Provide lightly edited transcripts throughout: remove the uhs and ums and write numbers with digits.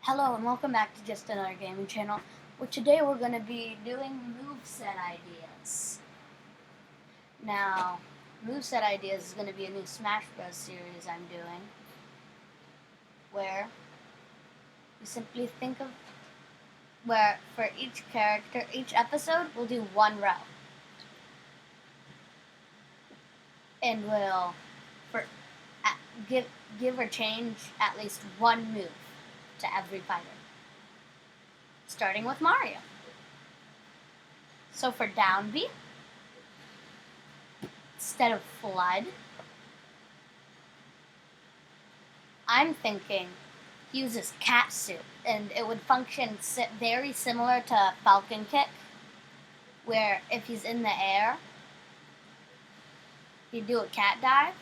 Hello and welcome back to Just Another Gaming Channel, where today we're going to be doing moveset ideas. Now, moveset ideas is going to be a new Smash Bros. Series I'm doing, where you simply think of, where for each character, each episode, we'll do one row. And we'll give or change at least one move to every fighter. Starting with Mario. So for down B, instead of Flood, I'm thinking he uses cat suit, and it would function very similar to Falcon Kick, where if he's in the air, he'd do a cat dive,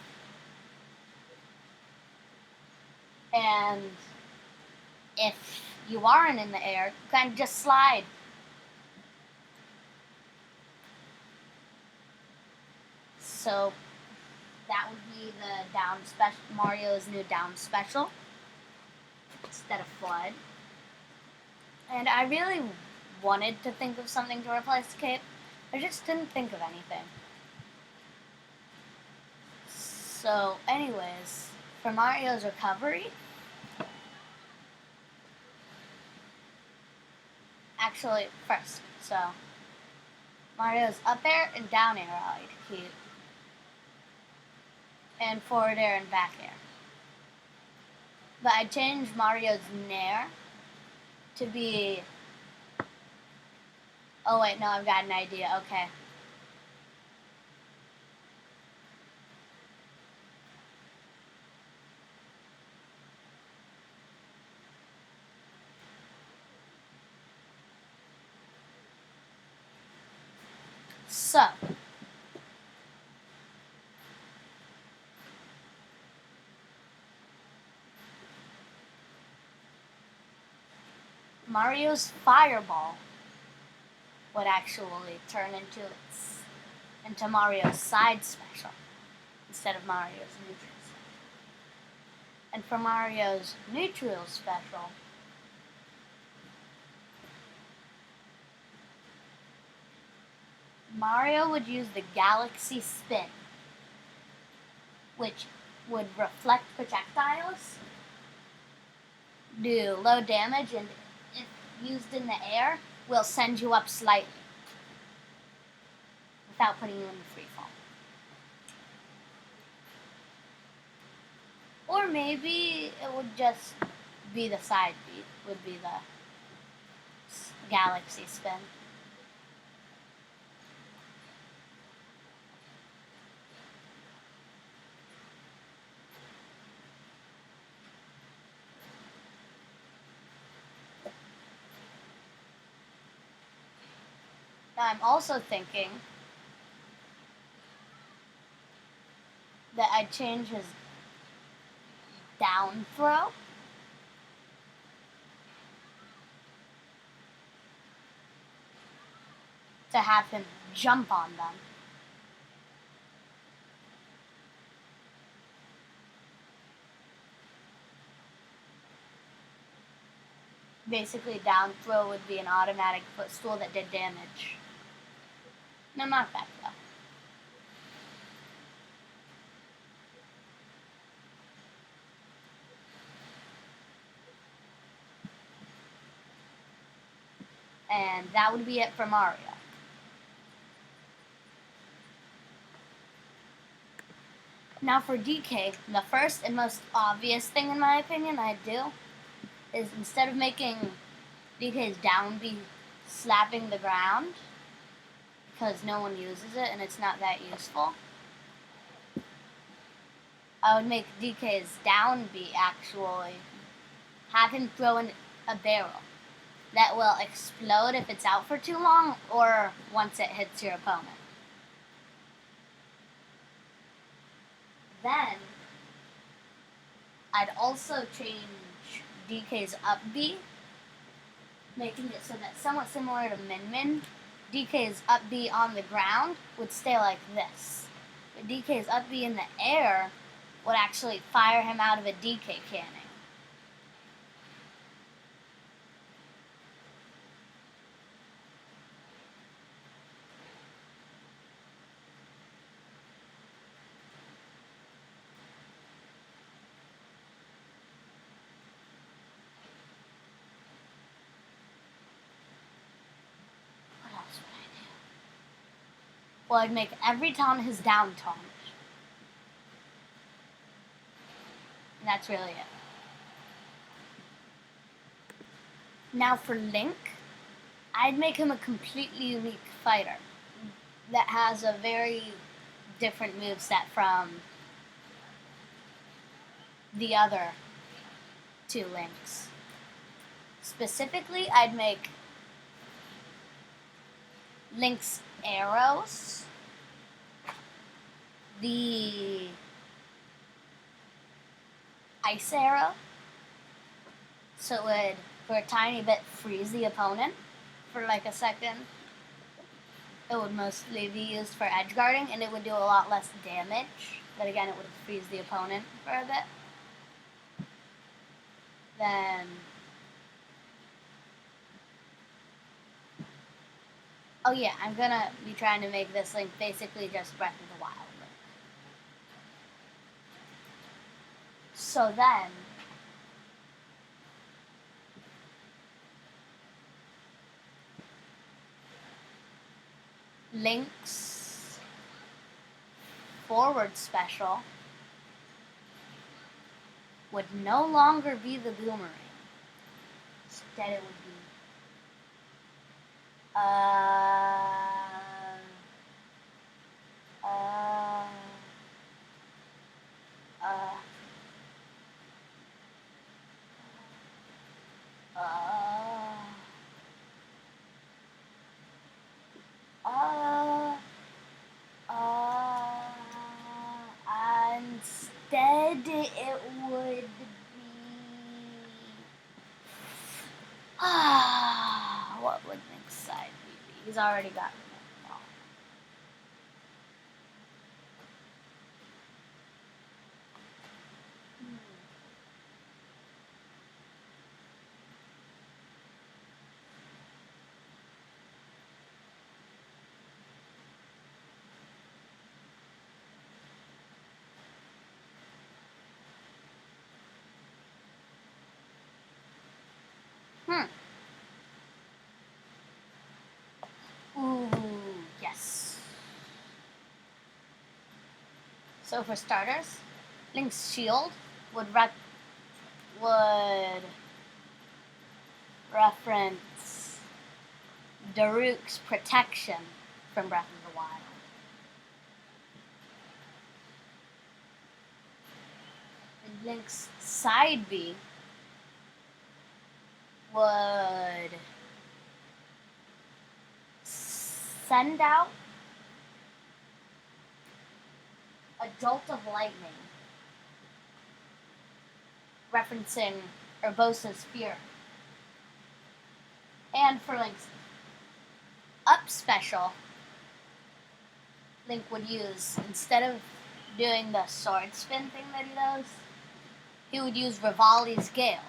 and if you aren't in the air, you kind of just slide. So that would be the down special, Mario's new down special instead of Flood. And I really wanted to think of something to replace Cape. I just didn't think of anything. So anyways, for Mario's recovery, actually first, so Mario's up air and down air I keep, and forward air and back air. But I changed Mario's nair to be, oh wait, no, I've got an idea, okay. So, Mario's fireball would actually turn into Mario's side special instead of Mario's neutral special. And for Mario's neutral special, Mario would use the Galaxy Spin, which would reflect projectiles, do low damage, and if used in the air, will send you up slightly without putting you in the free fall. Or maybe it would just be the side beat, would be the Galaxy Spin. Now I'm also thinking that I'd change his down throw to have him jump on them. Basically, down throw would be an automatic footstool that did damage. No, not back though. And that would be it for Mario. Now for DK, the first and most obvious thing in my opinion I'd do is instead of making DK's down be slapping the ground, because no one uses it and it's not that useful, I would make DK's down be actually have him throw in a barrel that will explode if it's out for too long or once it hits your opponent. Then, I'd also change DK's up B, making it so that somewhat similar to Min Min, DK's up B on the ground would stay like this. But DK's up B in the air would actually fire him out of a DK cannon. Well, I'd make every tone his down tone. And that's really it. Now for Link, I'd make him a completely unique fighter that has a very different moveset from the other two Links. Specifically, I'd make Link's arrows, the ice arrow, so it would, for a tiny bit, freeze the opponent for like a second. It would mostly be used for edge guarding, and it would do a lot less damage, but again, it would freeze the opponent for a bit. Then, oh yeah, I'm gonna be trying to make this Link basically just Breath of the Wild Link. So then, Link's forward special would no longer be the boomerang. Instead, it would be uh, uh, uh, uh, instead it would be, what would Link's side be? He's already got it. Ooh, yes. So for starters, Link's shield would reference Daruk's protection from Breath of the Wild. And Link's side B would send out a jolt of lightning, referencing Urbosa's Fury. And for Link's up special, Link would use, instead of doing the sword spin thing that he does, he would use Rivali's Gale.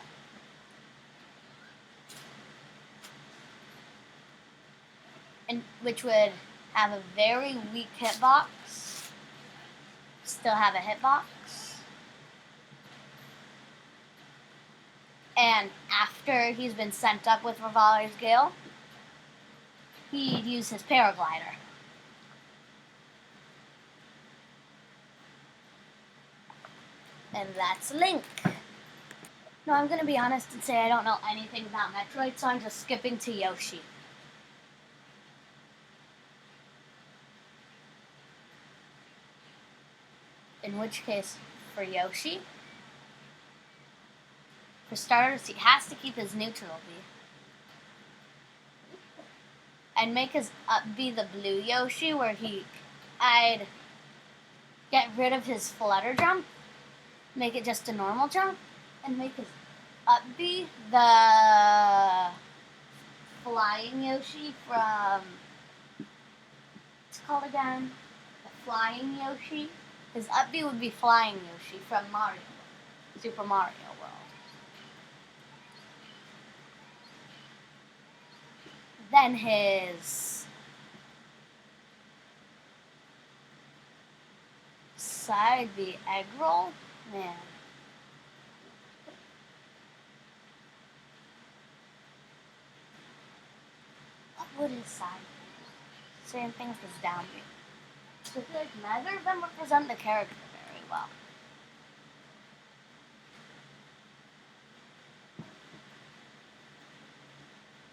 And which would have a very weak hitbox, still have a hitbox. And after he's been sent up with Rivali's Gale, he'd use his paraglider. And that's Link. No, I'm gonna be honest and say I don't know anything about Metroid, so I'm just skipping to Yoshi. In which case, for Yoshi, for starters, he has to keep his neutral B. And make his up B the blue Yoshi, where I'd get rid of his flutter jump, make it just a normal jump, and make his up B the flying Yoshi from, what's it called again? The flying Yoshi. His up B would be flying Yoshi from Mario, Super Mario World. Then his side B egg roll, man. What would his side be? Same thing as his down B. So I feel like neither of them represent the character very well.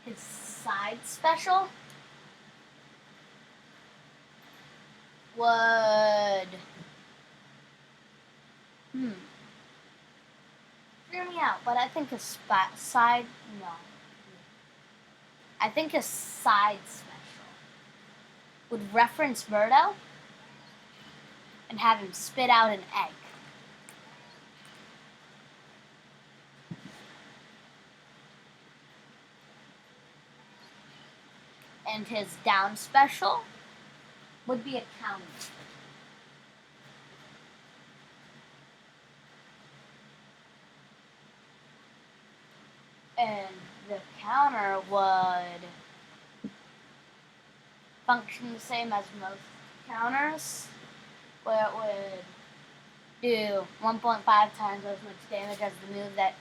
His side special would hear me out, but I think his side no. I think his side special would reference Birdo and have him spit out an egg. And his down special would be a counter. And the counter would function the same as most counters, where it would do 1.5 times as much damage as the move that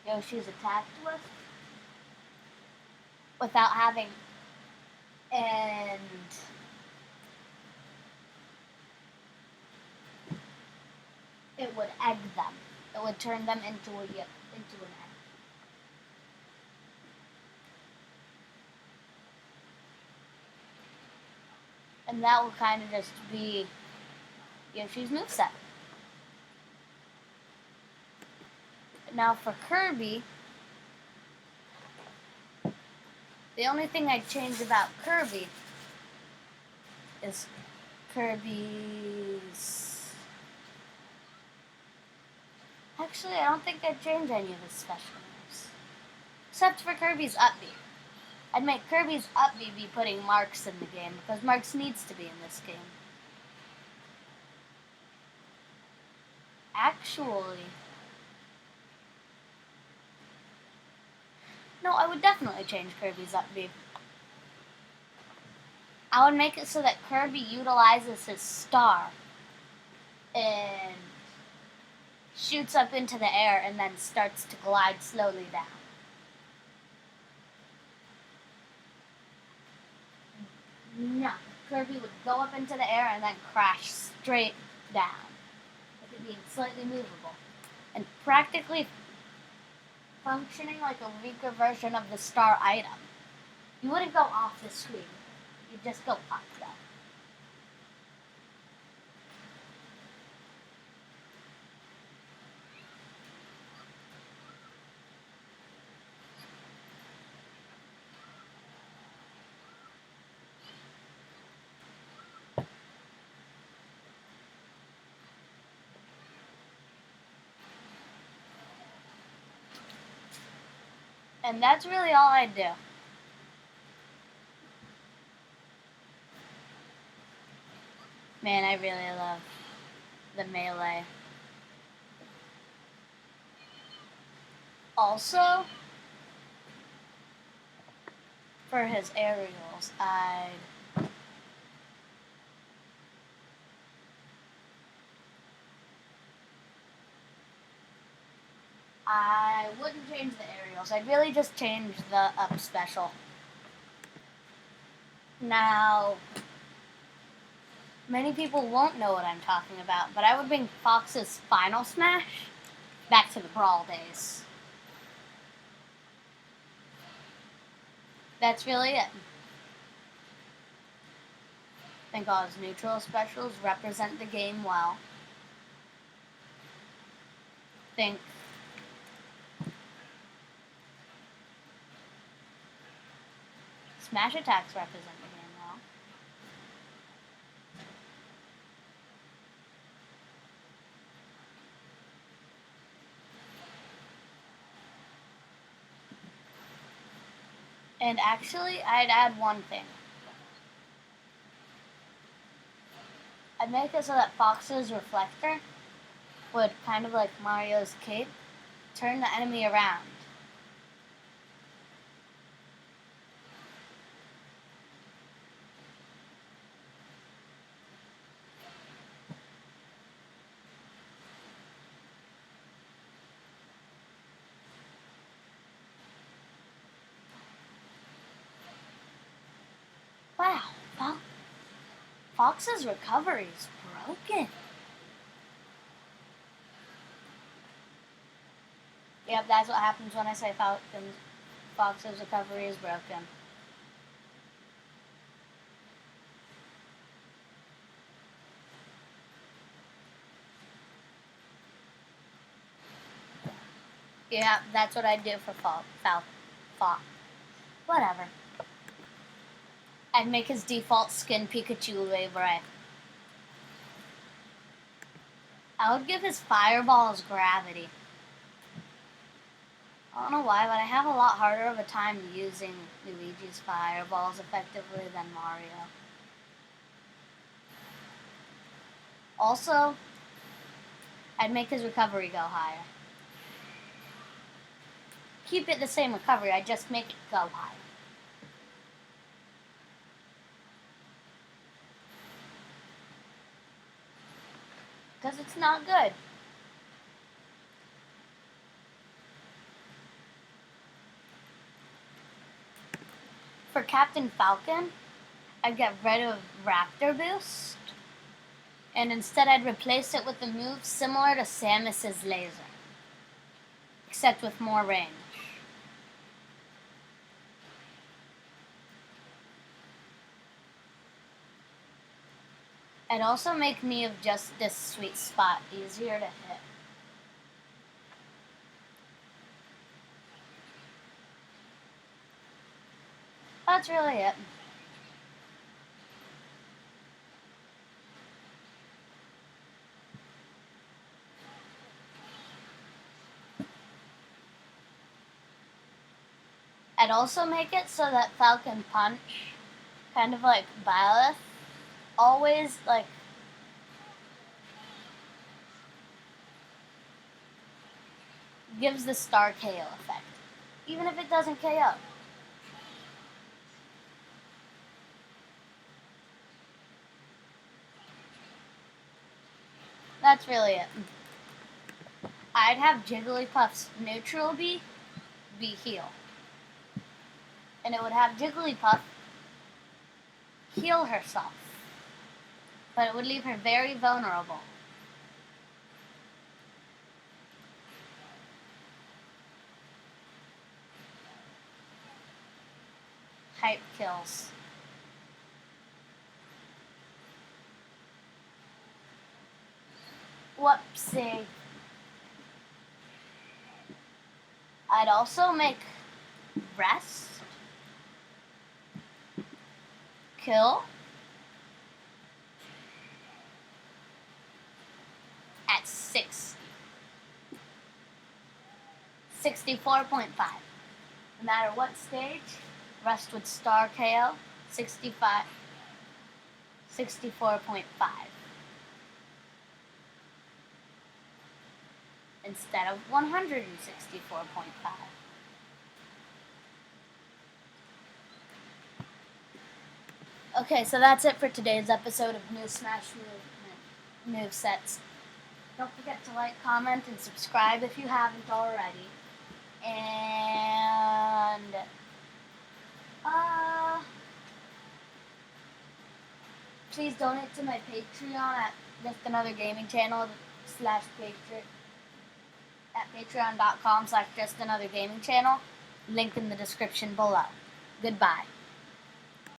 Yoshi's attacked with, without having, and it would egg them. It would turn them into an egg. And that will kind of just be Yoshi's moveset. Now for Kirby, the only thing I'd change about Kirby is Kirby's... Actually, I don't think I'd change any of his special moves. Except for Kirby's up B. I'd make Kirby's up B be putting Marks in the game, because Marks needs to be in this game. Actually... No, I would definitely change Kirby's up B. I would make it so that Kirby utilizes his star and shoots up into the air and then starts to glide slowly down. No, Kirby would go up into the air and then crash straight down, with it being slightly movable, and practically functioning like a weaker version of the star item. You wouldn't go off the screen, you'd just go up though. And that's really all I do. Man, I really love the melee. Also, for his aerials, I wouldn't change the aerials. I'd really just change the up special. Now, many people won't know what I'm talking about, but I would bring Fox's Final Smash back to the Brawl days. That's really it. I think all his neutral specials represent the game well. I think smash attacks represent the game well. And actually, I'd add one thing. I'd make it so that Fox's reflector would, kind of like Mario's cape, turn the enemy around. Wow, Fox's recovery is broken. Yep, that's what happens when I say Fox's recovery is broken. Yeah, that's what I do for Fox. Whatever. I'd make his default skin Pikachu way bright. I would give his fireballs gravity. I don't know why, but I have a lot harder of a time using Luigi's fireballs effectively than Mario. Also, I'd make his recovery go higher. Keep it the same recovery, I just make it go higher. Because it's not good. For Captain Falcon, I'd get rid of Raptor Boost, and instead I'd replace it with a move similar to Samus's laser, except with more range. I'd also make me of just this sweet spot easier to hit. That's really it. I'd also make it so that Falcon Punch, kind of like Byleth, always gives the star KO effect, even if it doesn't KO. That's really it. I'd have Jigglypuff's neutral be heal. And it would have Jigglypuff heal herself. But it would leave her very vulnerable. Hype kills. Whoopsie. I'd also make Rest, Kill, at 64.5. No matter what stage, Rest would star KO 64.5. Instead of 164.5. Okay, so that's it for today's episode of New Smash Movesets. Don't forget to like, comment, and subscribe if you haven't already. And please donate to my Patreon at Just Another Gaming Channel / Patreon at patreon.com / Just Another Gaming Channel. Link in the description below. Goodbye.